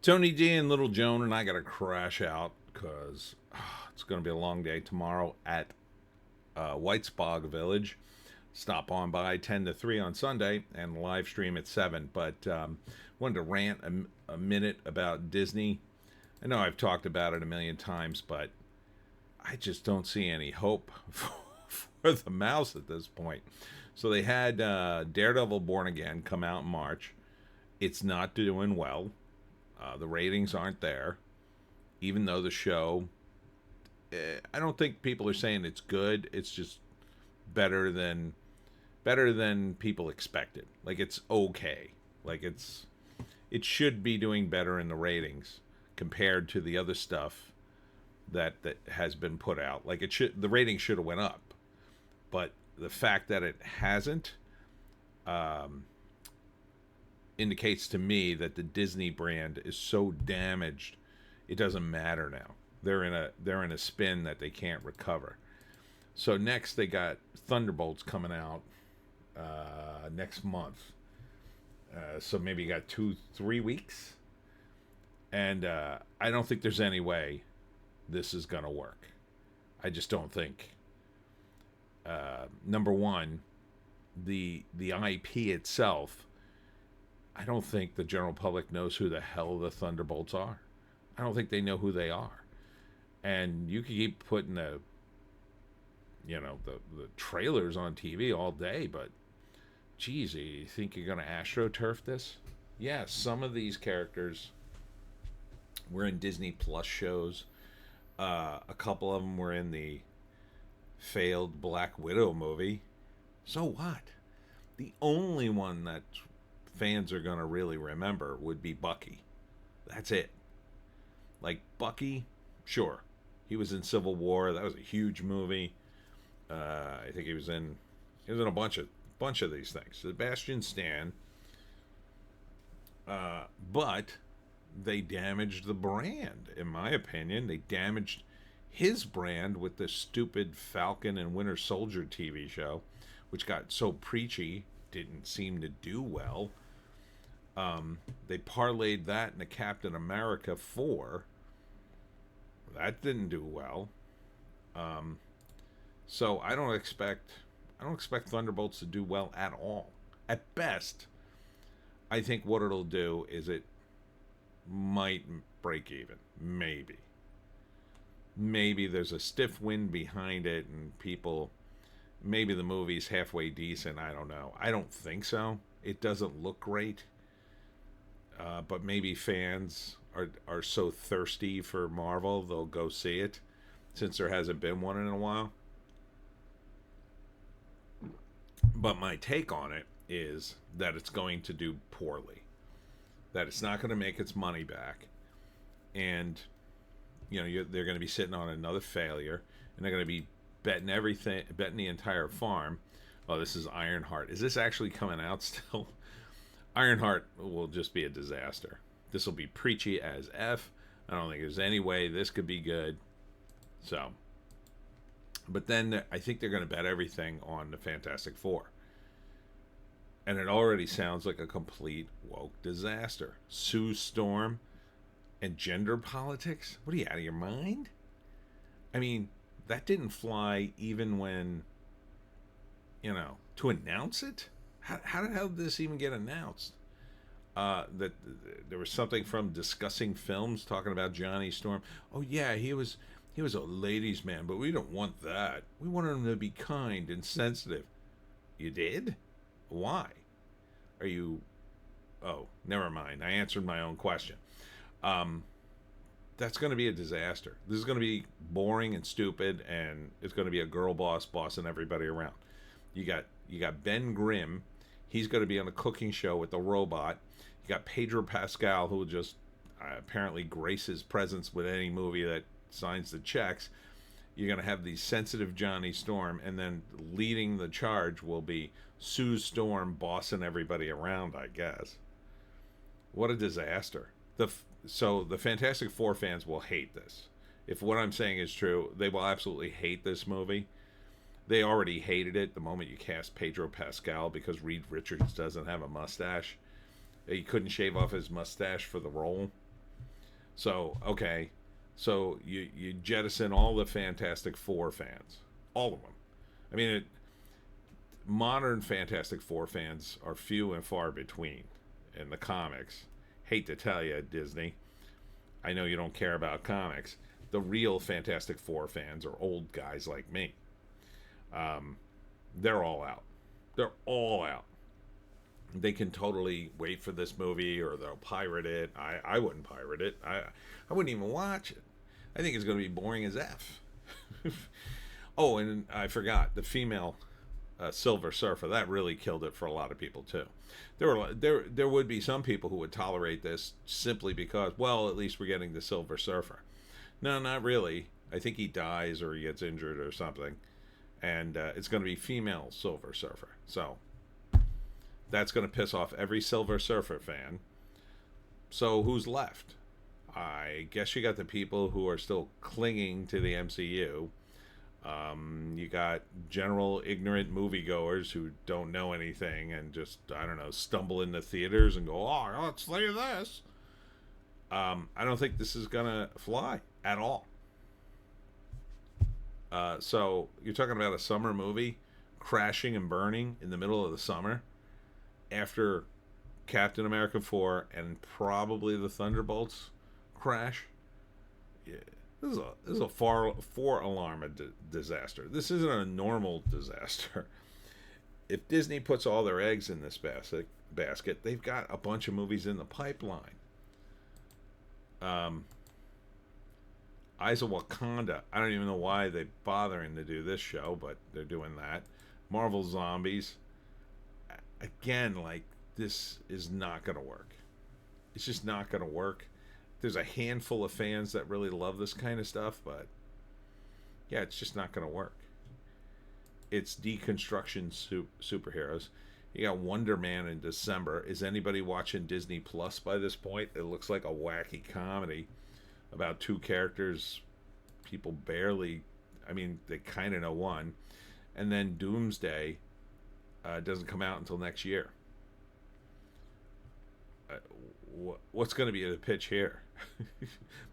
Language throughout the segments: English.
Tony D and Little Joan and I got to crash out because it's going to be a long day tomorrow at White Spog Village. Stop on by 10 to 3 on Sunday and live stream at 7. But wanted to rant a minute about Disney. I know I've talked about it a million times, but I just don't see any hope for the mouse at this point. So they had Daredevil Born Again come out in March. It's not doing well. The ratings aren't there, even though the show, I don't think people are saying it's good. It's just better than people expected. Like, it's okay. Like, it should be doing better in the ratings compared to the other stuff that has been put out. Like, the ratings should have went up, but the fact that it hasn't indicates to me that the Disney brand is so damaged it doesn't matter now. They're in a spin that they can't recover. So next they got Thunderbolts coming out next month. So maybe you got 2-3 weeks, and I don't think there's any way this is gonna work. I just don't think. Number one, the IP itself, I don't think the general public knows who the hell the Thunderbolts are. I don't think they know who they are. And you can keep putting the trailers on TV all day, but geez, you think you're going to AstroTurf this? Yeah, some of these characters were in Disney Plus shows. A couple of them were in the failed Black Widow movie. So what? The only one that fans are going to really remember would be Bucky. That's it. Like, Bucky, sure, he was in Civil War. That was a huge movie. I think he was in a bunch of these things. Sebastian Stan. But they damaged the brand, in my opinion. They damaged his brand with the stupid Falcon and Winter Soldier TV show, which got so preachy, didn't seem to do well. They parlayed that into Captain America 4. That didn't do well. So I don't expect Thunderbolts to do well at all. At best, I think what it'll do is it might break even. Maybe there's a stiff wind behind it and maybe the movie's halfway decent. I don't know. I don't think so. It doesn't look great. But maybe fans are so thirsty for Marvel, they'll go see it, since there hasn't been one in a while. But my take on it is that it's going to do poorly, that it's not going to make its money back, and they're going to be sitting on another failure, and they're going to be betting the entire farm. Oh, this is Ironheart. Is this actually coming out still? Ironheart will just be a disaster. This will be preachy as F. I don't think there's any way this could be good. So, but then I think they're going to bet everything on the Fantastic Four. And it already sounds like a complete woke disaster. Sue Storm and gender politics? What are you, out of your mind? I mean, that didn't fly even when, to announce it? How the hell did this even get announced? That there was something from Discussing Films talking about Johnny Storm. Oh yeah, he was a ladies' man, but we don't want that. We wanted him to be kind and sensitive. You did? Why? Are you? Oh, never mind. I answered my own question. That's going to be a disaster. This is going to be boring and stupid, and it's going to be a girl boss bossing everybody around. You got Ben Grimm. He's going to be on a cooking show with the robot. You got Pedro Pascal, who will just apparently grace his presence with any movie that signs the checks. You're going to have the sensitive Johnny Storm, and then leading the charge will be Sue Storm bossing everybody around, I guess. What a disaster. So the Fantastic Four fans will hate this. If what I'm saying is true, they will absolutely hate this movie. They already hated it the moment you cast Pedro Pascal because Reed Richards doesn't have a mustache. He couldn't shave off his mustache for the role. So, okay. So you jettison all the Fantastic Four fans. All of them. I mean, modern Fantastic Four fans are few and far between in the comics. Hate to tell you, Disney. I know you don't care about comics. The real Fantastic Four fans are old guys like me. They're all out. They're all out. They can totally wait for this movie or they'll pirate it. I wouldn't pirate it. I wouldn't even watch it. I think it's going to be boring as F. Oh, and I forgot the female Silver Surfer. That really killed it for a lot of people too. There would be some people who would tolerate this simply because, well, at least we're getting the Silver Surfer. No, not really. I think he dies or he gets injured or something, and it's going to be female Silver Surfer. So that's going to piss off every Silver Surfer fan. So who's left? I guess you got the people who are still clinging to the MCU. You got general ignorant moviegoers who don't know anything and just, I don't know, stumble into theaters and go, oh, let's see this. I don't think this is going to fly at all. So you're talking about a summer movie crashing and burning in the middle of the summer after Captain America 4 and probably the Thunderbolts crash. Yeah. This is a four alarm disaster. This isn't a normal disaster. If Disney puts all their eggs in this basket, they've got a bunch of movies in the pipeline. Eyes of Wakanda. I don't even know why they're bothering to do this show, but they're doing that. Marvel Zombies. Again, like, this is not going to work. It's just not going to work. There's a handful of fans that really love this kind of stuff, but yeah, it's just not going to work. It's deconstruction superheroes. You got Wonder Man in December. Is anybody watching Disney Plus by this point? It looks like a wacky comedy about two characters people barely, I mean, they kind of know one. And then Doomsday doesn't come out until next year. What's going to be the pitch here?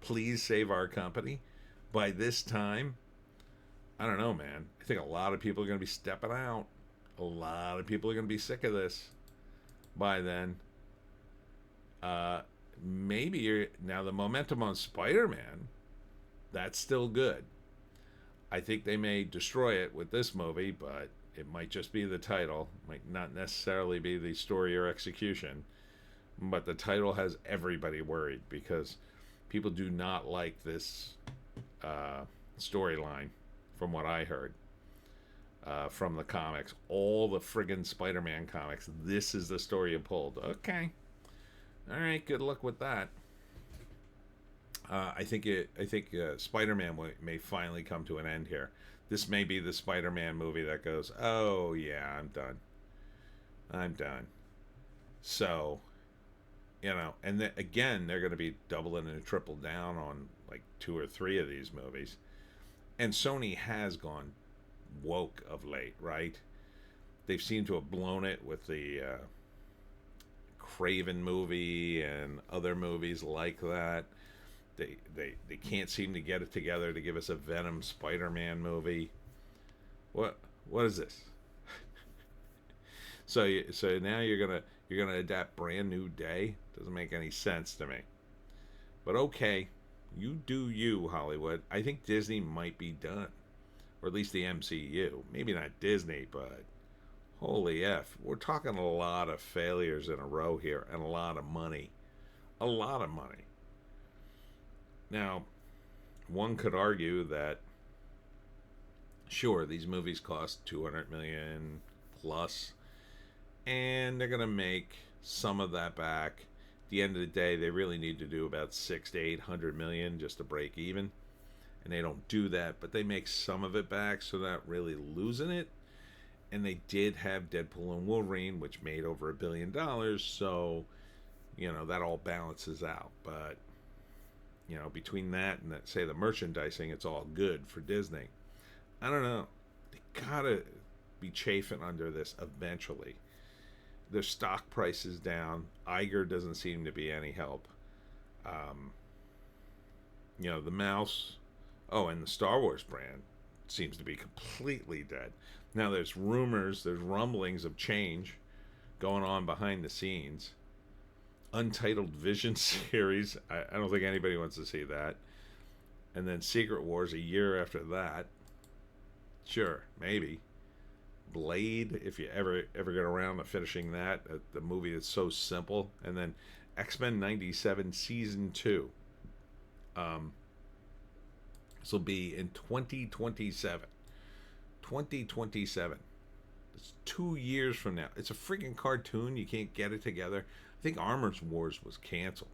Please save our company. By this time, I don't know, man. I think a lot of people are going to be stepping out. A lot of people are going to be sick of this by then. Maybe now the momentum on Spider-Man, that's still good. I think they may destroy it with this movie, but it might just be the title. Might not necessarily be the story or execution. But the title has everybody worried because people do not like this storyline, from what I heard from the comics. All the friggin' Spider-Man comics. This is the story you pulled. Okay, all right. Good luck with that. I think Spider-Man may finally come to an end here. This may be the Spider-Man movie that goes, oh yeah, I'm done. I'm done. So. You know, and again, they're going to be doubling and triple down on like 2 or 3 of these movies. And Sony has gone woke of late, right? They've seemed to have blown it with the Craven movie and other movies like that. They can't seem to get it together to give us a Venom Spider-Man movie. What is this? So now you're gonna adapt Brand New Day. Doesn't make any sense to me. But okay, you do you, Hollywood. I think Disney might be done, or at least the MCU. Maybe not Disney, but holy F, we're talking a lot of failures in a row here, and a lot of money. A lot of money. Now, one could argue that sure, these movies cost $200 million plus, and they're gonna make some of that back. At the end of the day, they really need to do about 600 to 800 million just to break even, and they don't do that, but they make some of it back, so they're not really losing it. And they did have Deadpool and Wolverine, which made over $1 billion, so you know that all balances out. But you know, between that and that, say the merchandising, it's all good for Disney. I don't know. They gotta be chafing under this eventually. Their stock price is down. Iger doesn't seem to be any help. The mouse. Oh, and the Star Wars brand seems to be completely dead. Now there's rumors, there's rumblings of change going on behind the scenes. Untitled Vision series. I don't think anybody wants to see that. And then Secret Wars a year after that. Sure, maybe. Blade, if you ever get around to finishing that, the movie that's so simple. And then X-Men 97 season 2. This will be in 2027. 2027. It's 2 years from now. It's a freaking cartoon. You can't get it together. I think Armor Wars was canceled.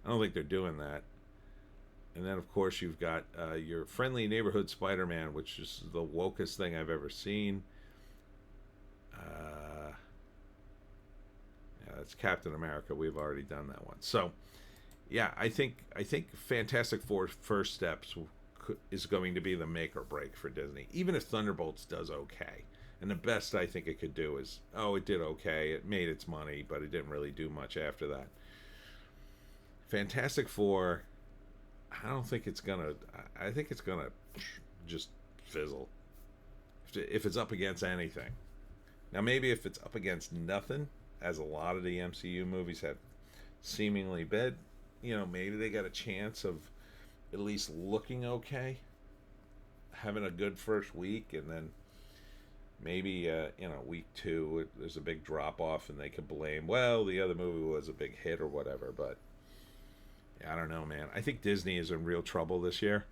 I don't think they're doing that. And then, of course, you've got your friendly neighborhood Spider-Man, which is the wokest thing I've ever seen. Yeah, that's Captain America. We've already done that one. So, yeah, I think Fantastic Four First Steps is going to be the make or break for Disney. Even if Thunderbolts does okay. And the best I think it could do is, it did okay. It made its money, but it didn't really do much after that. Fantastic Four, I don't think it's gonna. I think it's gonna just fizzle if it's up against anything. Now, maybe if it's up against nothing, as a lot of the MCU movies have seemingly been, maybe they got a chance of at least looking okay, having a good first week, and then maybe week 2 there's a big drop off, and they could blame, well, the other movie was a big hit or whatever. But I don't know, man. I think Disney is in real trouble this year.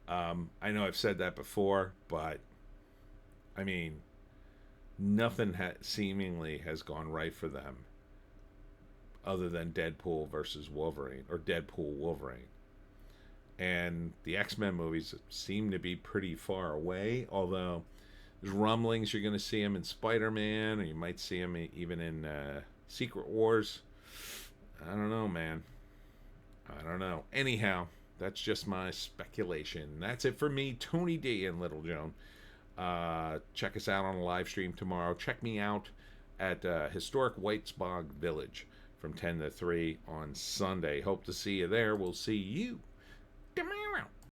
I know I've said that before, but I mean, nothing seemingly has gone right for them other than Deadpool versus Wolverine, or Deadpool Wolverine. And the X-Men movies seem to be pretty far away, although there's rumblings you're going to see him in Spider-Man, or you might see him even in Secret Wars. I don't know, man. I don't know. Anyhow, that's just my speculation. That's it for me, Tony D and Little Joan. Check us out on a live stream tomorrow. Check me out at historic Whitesbog Village from 10 to 3 on Sunday. Hope to see you there. We'll see you tomorrow.